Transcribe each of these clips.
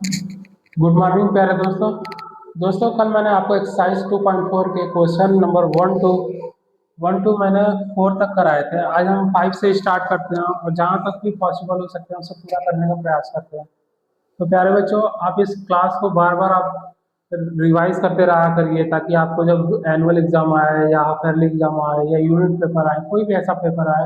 Good morning प्यारे दोस्तों। कल मैंने आपको एक्सरसाइज 2.4 के क्वेश्चन नंबर 1 टू मैंने 4 तक कराए थे। आज हम 5 से स्टार्ट करते हैं और जहाँ तक भी पॉसिबल हो सकते हैं उसे पूरा करने का प्रयास करते हैं। तो प्यारे बच्चों, आप इस क्लास को बार बार आप रिवाइज करते रहा करिए, ताकि आपको जब एनुअल एग्जाम आए या हाफ ईयरली एग्जाम आए या यूनिट पेपर आए, कोई भी ऐसा पेपर आए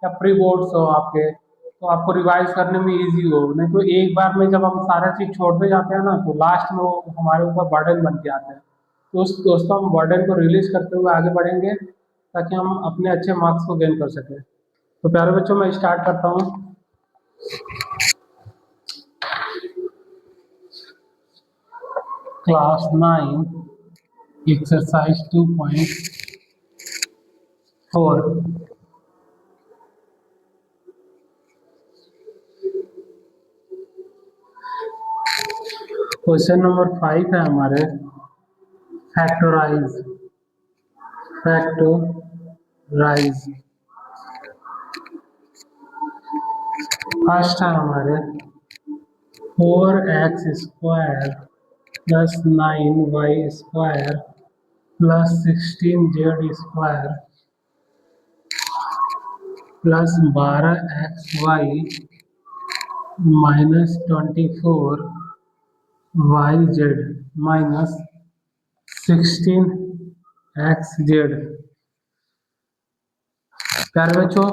या प्री बोर्ड्स हो आपके, तो आपको रिवाइज करने में इजी हो। नहीं तो एक बार में जब हम सारा चीज़ छोड़ते जाते हैं ना, तो लास्ट में वो हमारे ऊपर बर्डन बन के आते हैं। तो उस दोस्तों, हम बर्डन को रिलीज करते हुए आगे बढ़ेंगे ताकि हम अपने अच्छे मार्क्स को गेन कर सकें। तो प्यारे बच्चों, मैं स्टार्ट करता हूँ। Class 9 exercise 2.4। क्वेश्चन नंबर 5 है हमारे, फैक्टराइज। फैक्टराइज फर्स्ट है हमारे 4x² plus 9y² plus 16z² plus 12xy minus 24yz minus 16xz। प्यारे बच्चों,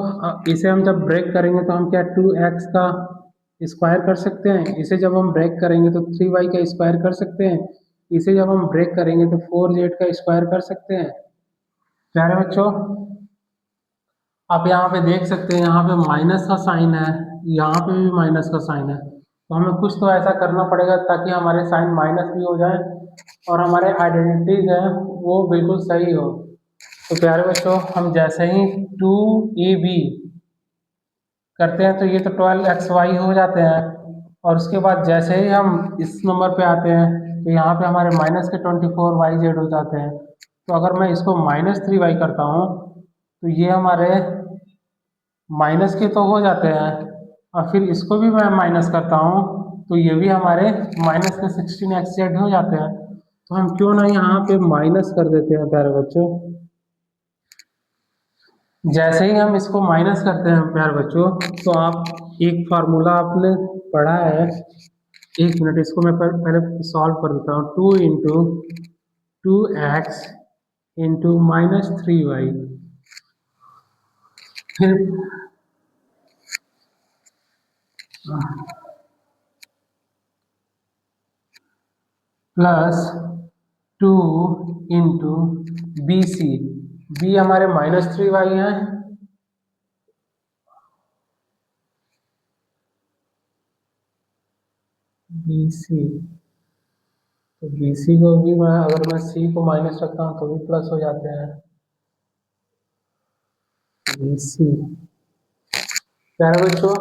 इसे हम जब ब्रेक करेंगे तो हम क्या 2x का स्क्वायर कर सकते हैं। इसे जब हम ब्रेक करेंगे तो 3y का स्क्वायर कर सकते हैं। इसे जब हम ब्रेक करेंगे तो 4z का स्क्वायर कर सकते हैं। प्यारे बच्चों, आप यहाँ पे देख सकते हैं, यहाँ पे माइनस का साइन है, यहाँ पे भी माइनस का साइन है। तो हमें कुछ तो ऐसा करना पड़ेगा ताकि हमारे साइन माइनस भी हो जाए और हमारे आइडेंटिटीज हैं वो बिल्कुल सही हो। तो प्यारे बच्चों, हम जैसे ही 2ab करते हैं तो ये तो 12xy हो जाते हैं, और उसके बाद जैसे ही हम इस नंबर पे आते हैं तो यहाँ पे हमारे माइनस के 24yz हो जाते हैं। तो अगर मैं इसको -3y करता हूँ तो ये हमारे माइनस के तो हो जाते हैं, और फिर इसको भी मैं माइनस करता हूँ तो ये भी हमारे माइनस के 16xz हो जाते हैं। तो हम क्यों ना यहाँ पे माइनस कर देते हैं प्यारे बच्चों। जैसे ही हम इसको माइनस करते हैं प्यारे बच्चों, तो आप एक फार्मूला आपने पढ़ा है, एक मिनट, इसको मैं पहले सॉल्व कर देता हूँ। 2 × 2x × -3y, फिर प्लस 2 × bc हमारे -3y है, bc। तो bc को भी मैं, अगर मैं c को माइनस रखता हूँ तो भी प्लस हो जाते हैं bc। प्यारे बच्चों,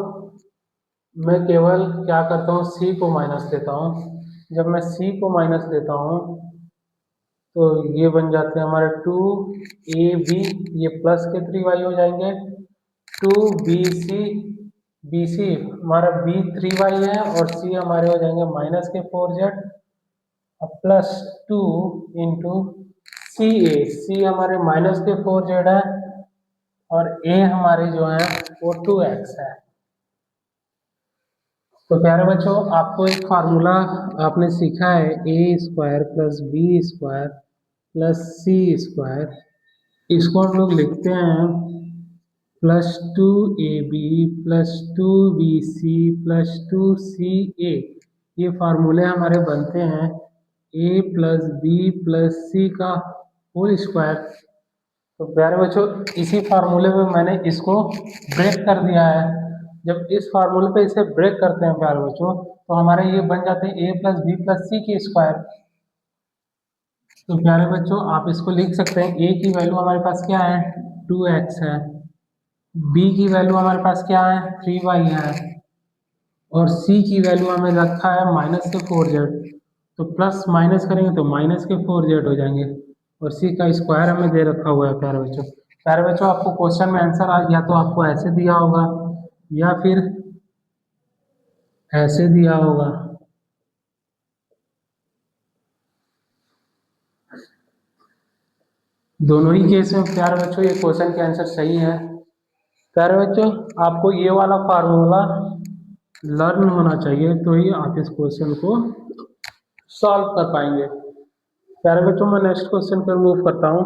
मैं केवल क्या करता हूँ, c को माइनस लेता हूँ। जब मैं c को माइनस लेता हूँ तो ये बन जाते हैं हमारे 2ab, ये प्लस के 3y हो जाएंगे। 2bc हमारा b 3y है और c हमारे हो जाएंगे माइनस के 4z, और प्लस 2 × c हमारे माइनस के 4z है, और a हमारे जो है वो 2x है। तो प्यारे बच्चों, आपको एक फार्मूला आपने सीखा है, a² + b² + c²। इसको हम लोग लिखते हैं +2ab + 2bc + 2ca। ये फार्मूले हमारे बनते हैं a + b + c का होल स्क्वायर। तो प्यारे बच्चों, इसी फार्मूले में मैंने इसको ब्रेक कर दिया है। जब इस फार्मूले पे इसे ब्रेक करते हैं प्यारे बच्चों, तो हमारे ये बन जाते हैं a + b + c के स्क्वायर। तो प्यारे बच्चों, आप इसको लिख सकते हैं, a की वैल्यू हमारे पास क्या है, 2x है, b की वैल्यू हमारे पास क्या है, 3y है, और c की वैल्यू हमें रखा है माइनस के 4z। तो प्लस माइनस करेंगे तो माइनस के 4z हो जाएंगे, और c का स्क्वायर हमें दे रखा हुआ है। प्यारे बच्चों, आपको क्वेश्चन में आंसर या तो आपको ऐसे दिया होगा या फिर ऐसे दिया होगा। दोनों ही केस में प्यारे बच्चों ये क्वेश्चन के आंसर सही है। प्यारे बच्चों आपको ये वाला फार्मूला लर्न होना चाहिए तो ही आप इस क्वेश्चन को सॉल्व कर पाएंगे। प्यारे बच्चों मैं नेक्स्ट क्वेश्चन पर मूव करता हूँ।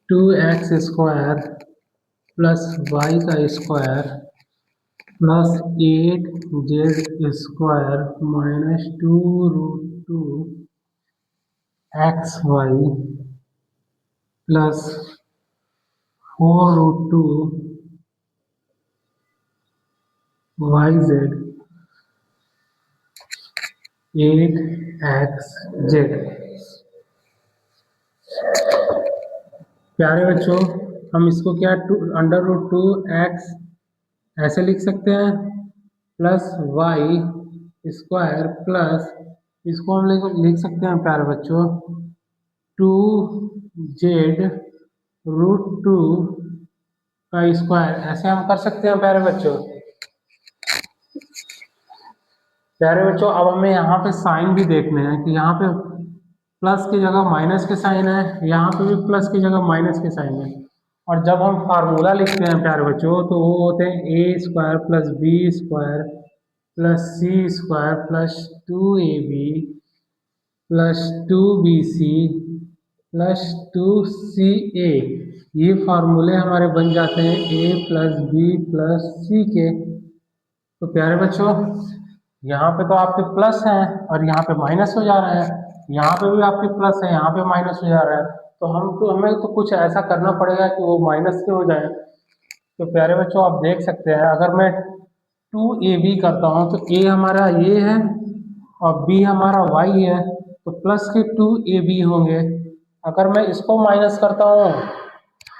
Two X square plus Y का square plus 8z² minus 2√2 xy plus 4√2 yz 8xz। प्यारे बच्चों हम इसको क्या √2x ऐसे लिख सकते हैं प्लस वाई स्क्वायर प्लस इसको हम लिख सकते हैं प्यारे बच्चों 2z√2 का स्क्वायर ऐसे हम कर सकते हैं प्यारे बच्चों। प्यारे बच्चों अब हमें यहाँ पे साइन भी देखने हैं कि यहाँ पे प्लस की जगह माइनस के साइन है, यहाँ पे भी प्लस की जगह माइनस के साइन है। और जब हम फार्मूला लिखते हैं प्यारे बच्चों तो वो होते हैं a² plus b² plus c² plus 2ab plus 2bc plus 2ca। ये फार्मूले हमारे बन जाते हैं a plus b plus c के। तो प्यारे बच्चों यहाँ पे तो आपके प्लस हैं और यहाँ पे माइनस हो जा रहा है, यहाँ पे भी आपके प्लस है यहाँ पे माइनस हो जा रहा है। तो हमें तो कुछ ऐसा करना पड़ेगा कि वो माइनस के हो जाए। तो प्यारे बच्चों आप देख सकते हैं अगर मैं 2ab करता हूँ तो a हमारा ये है और b हमारा y है तो प्लस के 2ab होंगे। अगर मैं इसको माइनस करता हूँ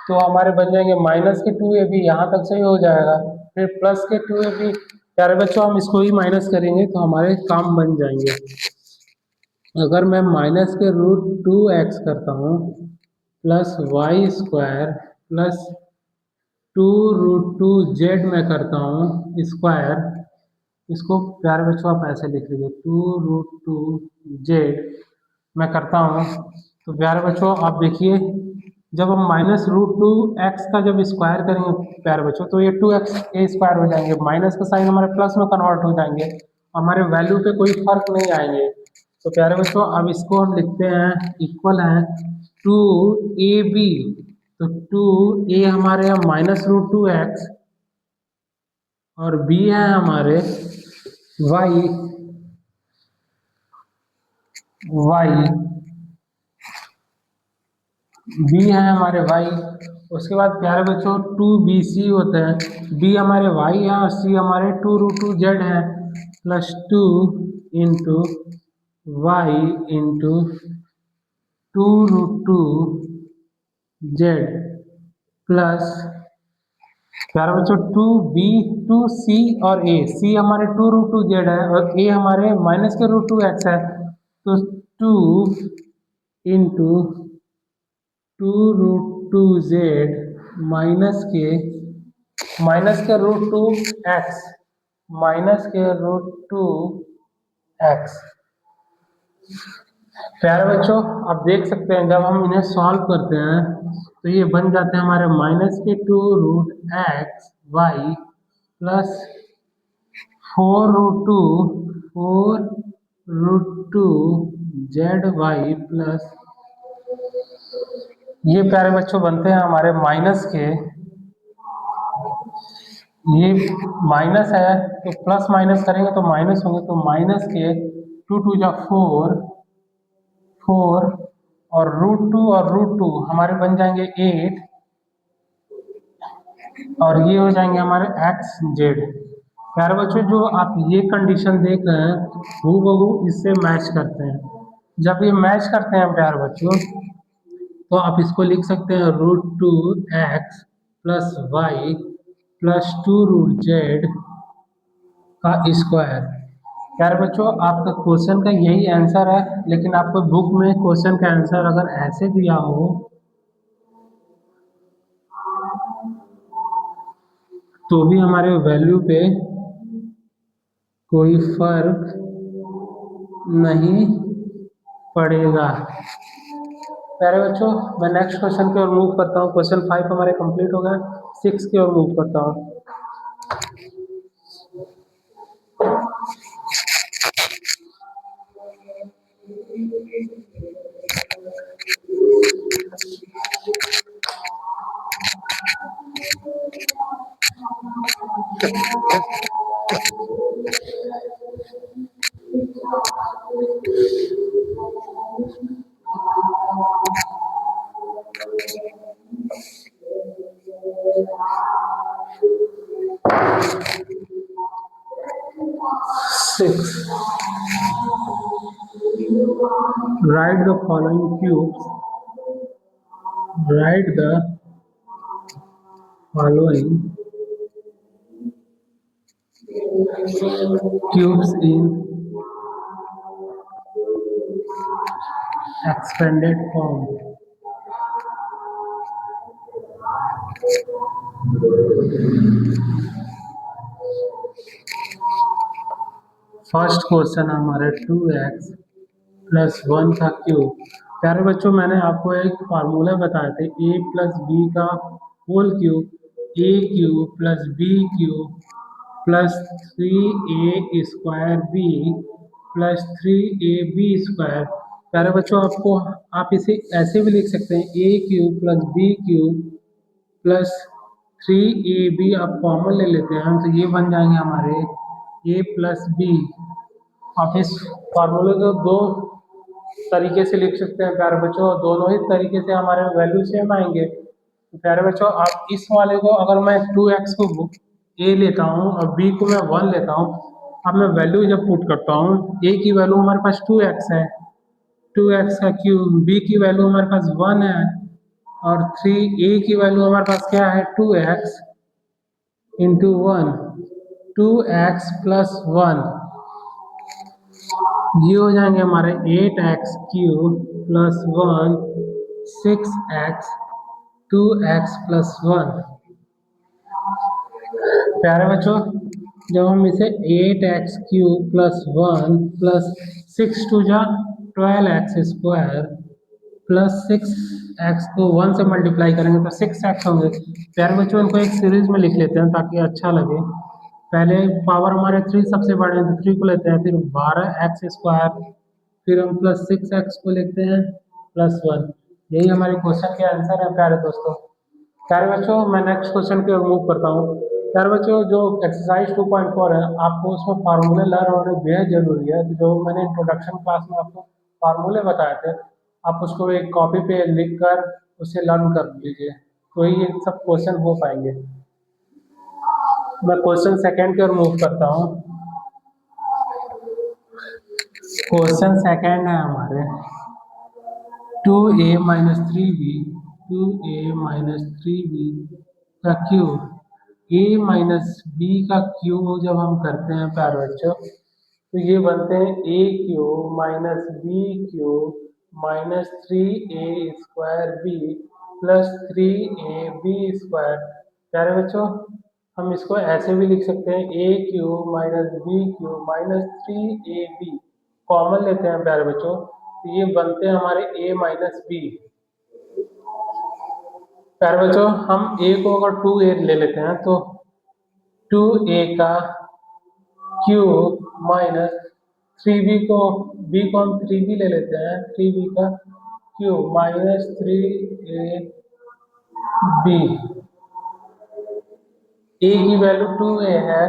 तो हमारे बन जाएंगे माइनस के 2ab, यहाँ तक सही हो जाएगा। फिर प्लस के 2ab। प्यारे बच्चों हम इसको ही माइनस करेंगे तो हमारे काम बन जाएंगे। अगर मैं माइनस के √2x करता हूँ प्लस y² प्लस 2√2z में करता हूँ स्क्वायर, इसको प्यारे बच्चों आप ऐसे लिख लीजिए 2√2z मैं करता हूँ। तो प्यारे बच्चों आप देखिए जब हम माइनस √2x का जब स्क्वायर करेंगे प्यारे बच्चों तो ये 2x² हो जाएंगे, माइनस का साइन हमारे प्लस में कन्वर्ट हो जाएंगे, हमारे वैल्यू पे कोई फर्क नहीं आएंगे। तो प्यारे बच्चों अब इसको हम लिखते हैं इक्वल है 2ab। तो 2a हमारे यहाँ माइनस √2x और b है हमारे y b है हमारे y। उसके बाद प्यारे बच्चों 2bc होते हैं, b हमारे y है और c हमारे 2√2z है plus 2 into y into 2√2z plus प्यारे बच्चों 2c और a, c हमारे 2√2z है और a हमारे माइनस के √2x है तो 2 इंटू 2√2z माइनस के √2x। प्यारे बच्चों आप देख सकते हैं जब हम इन्हें सॉल्व करते हैं तो ये बन जाते हैं हमारे माइनस के 2√xy प्लस 4√2 प्लस ये प्यारे बच्चों बनते हैं हमारे माइनस के, ये माइनस है तो प्लस माइनस करेंगे तो माइनस होंगे तो माइनस के 2 और √2 हमारे बन जाएंगे 8 और ये हो जाएंगे हमारे xz। प्यारे बच्चों जो आप ये कंडीशन देख रहे हैं हूबहू इससे मैच करते हैं। जब ये मैच करते हैं प्यारे बच्चों तो आप इसको लिख सकते हैं √2x plus Y plus 2√z का स्क्वायर। प्यारे बच्चों आपका क्वेश्चन का यही आंसर है, लेकिन आपको बुक में क्वेश्चन का आंसर अगर ऐसे दिया हो तो भी हमारे वैल्यू पे कोई फर्क नहीं पड़ेगा। प्यारे बच्चों मैं नेक्स्ट क्वेश्चन की ओर मूव करता हूँ। क्वेश्चन 5 हमारे कंप्लीट हो गए, 6 की ओर मूव करता हूँ। Six. Write the following cubes. Write the following cubes in expanded form. First question हमारे 2x प्लस 1 का क्यूब। प्यारे बच्चों मैंने आपको एक फार्मूला बताए थे a प्लस बी का whole cube A cube plus B cube plus 3a² B plus 3ab²। प्यारे बच्चों आपको आप इसे ऐसे भी लिख सकते हैं a cube plus B cube plus 3ab। आप कॉमन ले लेते हैं तो ये बन जाएंगे हमारे a प्लस बी। आप इस फार्मूले को दो तरीके से लिख सकते हैं प्यारे बच्चों, दोनों ही तरीके से हमारे वैल्यू सेम आएंगे। तो प्यारे बच्चों आप इस वाले को अगर मैं 2x को a लेता हूँ और b को मैं 1 लेता हूँ, अब मैं वैल्यू जब पुट करता हूँ a की वैल्यू हमारे पास 2x है, 2x का क्यूब, b की वैल्यू हमारे पास 1 है और 3a की वैल्यू हमारे पास क्या है 2x इंटू 1, 2x प्लस 1 ये हो जाएंगे हमारे 8x³ plus 1 6x 2x plus 1। प्यारे बच्चों जब हम इसे 8x³ प्लस 1 प्लस 6 2 जा 12x² प्लस 6x को 1 से मल्टीप्लाई करेंगे तो 6x होंगे। प्यारे बच्चों इनको एक सीरीज में लिख लेते हैं ताकि अच्छा लगे। पहले पावर हमारे 3 सबसे बड़े हैं तो 3 को लेते हैं, फिर 12x², फिर हम प्लस 6x को लिखते हैं प्लस 1। यही हमारे क्वेश्चन के आंसर है प्यारे दोस्तों। प्यारे बच्चों मैं नेक्स्ट क्वेश्चन की ओर मूव करता हूँ। प्यारे बच्चों जो एक्सरसाइज 2.4 है आपको उसमें फार्मूले लर्न होने बेहद जरूरी है। तो जो मैंने इंट्रोडक्शन क्लास में आपको फार्मूले बताए थे आप उसको एक कॉपी पे लिख कर उसे लर्न कर लीजिए, तो ही ये सब क्वेश्चन हो पाएंगे। मैं क्वेश्चन सेकंड की ओर मूव करता हूँ। क्वेश्चन सेकंड है हमारे 2a minus 3b 2a minus 3b का क्यूब। a माइनस b का क्यूब जब हम करते हैं प्यारे बच्चों तो ये बनते हैं a³ minus b³ minus 3a² b plus 3ab²। प्यारे बच्चों हम इसको ऐसे भी लिख सकते हैं a³ minus b³ minus 3ab। Common लेते हैं प्यारे बच्चों तो ये बनते हैं हमारे a माइनस b। प्यारे बच्चों हम a को अगर 2a ले लेते हैं तो 2a का क्यूब माइनस 3b को b को हम 3b ले लेते हैं, 3b का क्यूब माइनस 3ab। a की वैल्यू 2a है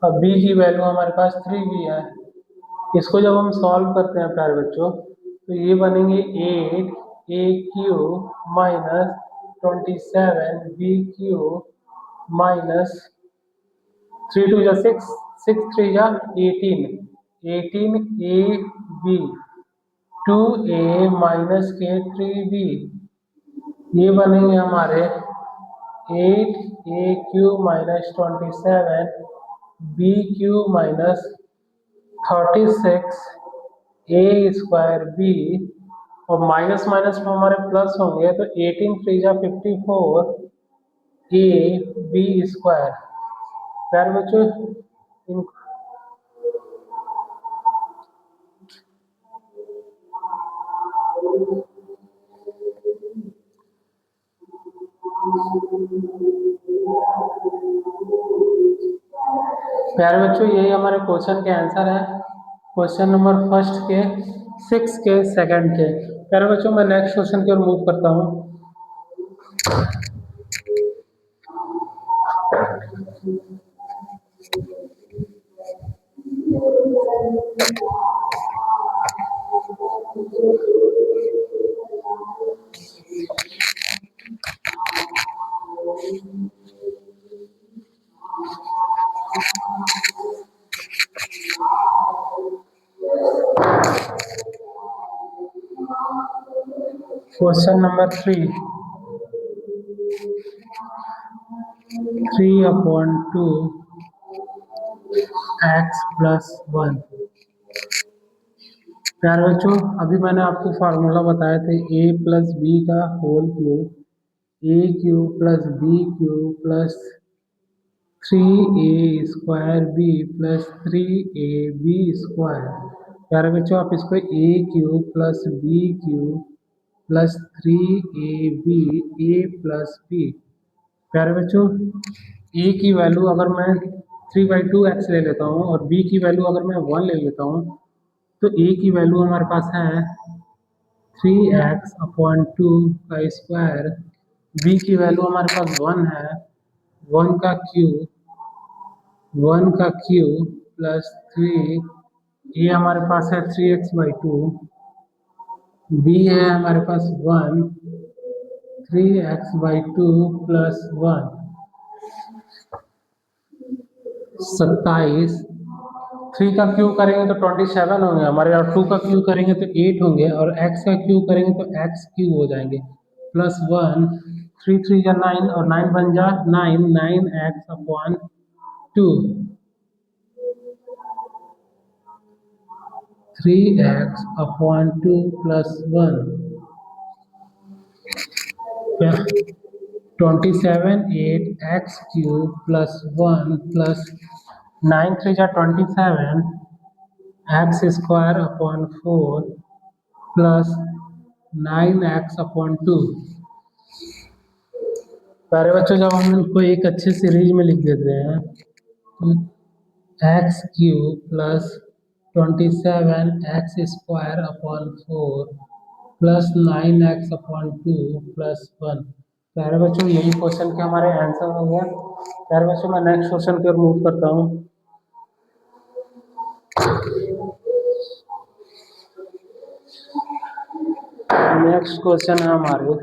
और b की वैल्यू हमारे पास 3b है। इसको जब हम सॉल्व करते हैं प्यारे बच्चों तो ये बनेंगे 8a³ minus 27b³ minus 3 2 6 6 3 18 18ab 2a minus के 3b, ये बनेंगे हमारे 8a³ minus 27 b³ minus 36 a² b, और माइनस माइनस में हमारे प्लस होंगे तो 18 3 जा 54 ab²। प्यारे बच्चों इन प्यारे बच्चों यही हमारे क्वेश्चन के आंसर है, क्वेश्चन नंबर फर्स्ट के, 6 के, सेकंड के। प्यारे बच्चों मैं नेक्स्ट क्वेश्चन की ओर मूव करता हूँ। Question number 3, 3/2 x plus 1। प्यारे बच्चों अभी मैंने आपको फार्मूला बताया था a प्लस बी का whole cube, a³ plus b³ plus 3a² b plus 3ab²। प्यारे बच्चों आप इसको a³ plus b³ plus 3ab a plus b। प्यारे बच्चों a की वैल्यू अगर मैं 3/2x ले लेता हूँ और b की वैल्यू अगर मैं 1 ले लेता हूँ तो a की वैल्यू हमारे पास है 3x/2 का स्क्वायर, b की वैल्यू हमारे पास 1 है, 1 का क्यूब प्लस 3, ये हमारे पास है 3x/2, b है हमारे पास 1, 3x/2 प्लस 1 27। 3 का क्यूब करेंगे तो 27 होंगे हमारे, और 2 का क्यूब करेंगे तो 8 होंगे, और x का क्यूब करेंगे तो x³ हो जाएंगे प्लस 1, 3 3 जा 9 और 9 बन जा 9, 9x/2, 3x/2 plus 1, 27 8x³ plus 1 plus 9 3 जा 27 x² प्लस 9x/2। प्यारे बच्चों जब हम इनको एक अच्छे सीरीज में लिख देते हैं तो x³ plus 27x² plus 9x/2 plus 1। प्यारे बच्चों यही क्वेश्चन के हमारे आंसर हो गया। प्यारे बच्चों मैं नेक्स्ट क्वेश्चन की ओर मूव करता हूँ। नेक्स्ट क्वेश्चन है हमारे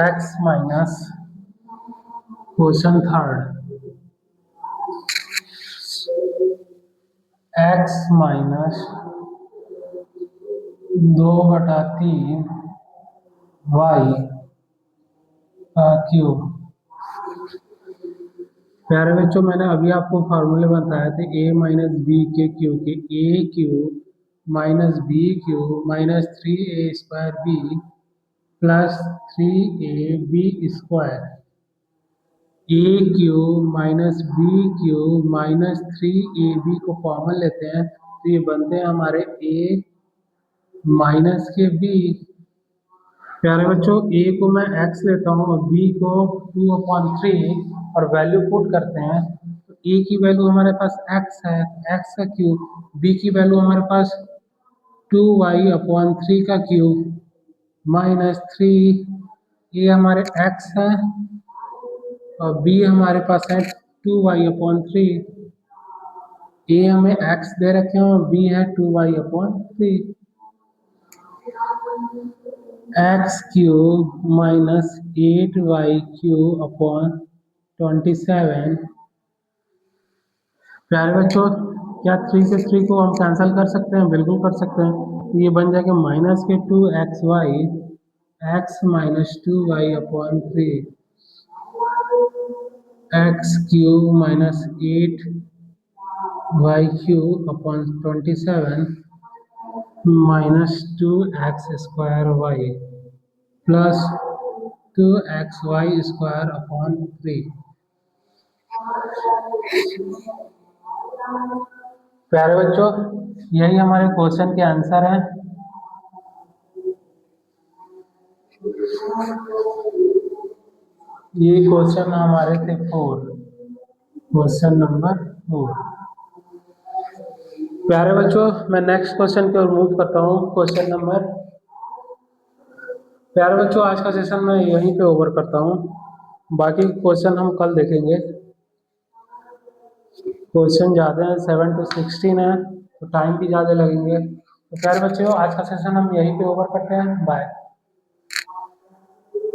x minus question third, x minus 2/3 y का क्यूब। प्यारे बच्चों मैंने अभी आपको फार्मूले बताए थे a माइनस बी के क्यूब के, a³ minus b³ minus 3a² b plus 3ab², a³ minus b³ minus 3ab को कॉमन लेते हैं तो ये बनते हैं हमारे a माइनस के b। प्यारे बच्चों a को मैं x लेता हूँ और b को 2/3 और वैल्यू पुट करते हैं तो a की वैल्यू हमारे पास x है, x का क्यूब, b की वैल्यू हमारे पास 2y/3 का क्यूब माइनस 3, ये हमारे x है और b हमारे पास है 2y/3। a हमें x दे रखे हैं और b है 2y/3। x³ minus 8y³/27। प्यारे बच्चों क्या 3 से 3 को हम कैंसिल कर सकते हैं? बिल्कुल कर सकते हैं। ये बन जाएगा माइनस के 2xy x minus 2y/3 x cube minus 8y³/27 minus 2x² y plus 2xy² 3। प्यारे बच्चों, यही हमारे क्वेश्चन के आंसर हैं। ये क्वेश्चन हमारे थे 4, क्वेश्चन नंबर 4। प्यारे बच्चों, मैं नेक्स्ट क्वेश्चन की ओर मूव करता हूँ। क्वेश्चन नंबर, प्यारे बच्चों, आज का सेशन मैं यहीं पे ओवर करता हूँ, बाकी क्वेश्चन हम कल देखेंगे। क्वेश्चन ज़्यादा है, 7 to 16 है, तो टाइम भी ज़्यादा लगेंगे। तो प्यारे बच्चों, आज का सेशन हम यहीं पे ओवर करते हैं। बाय।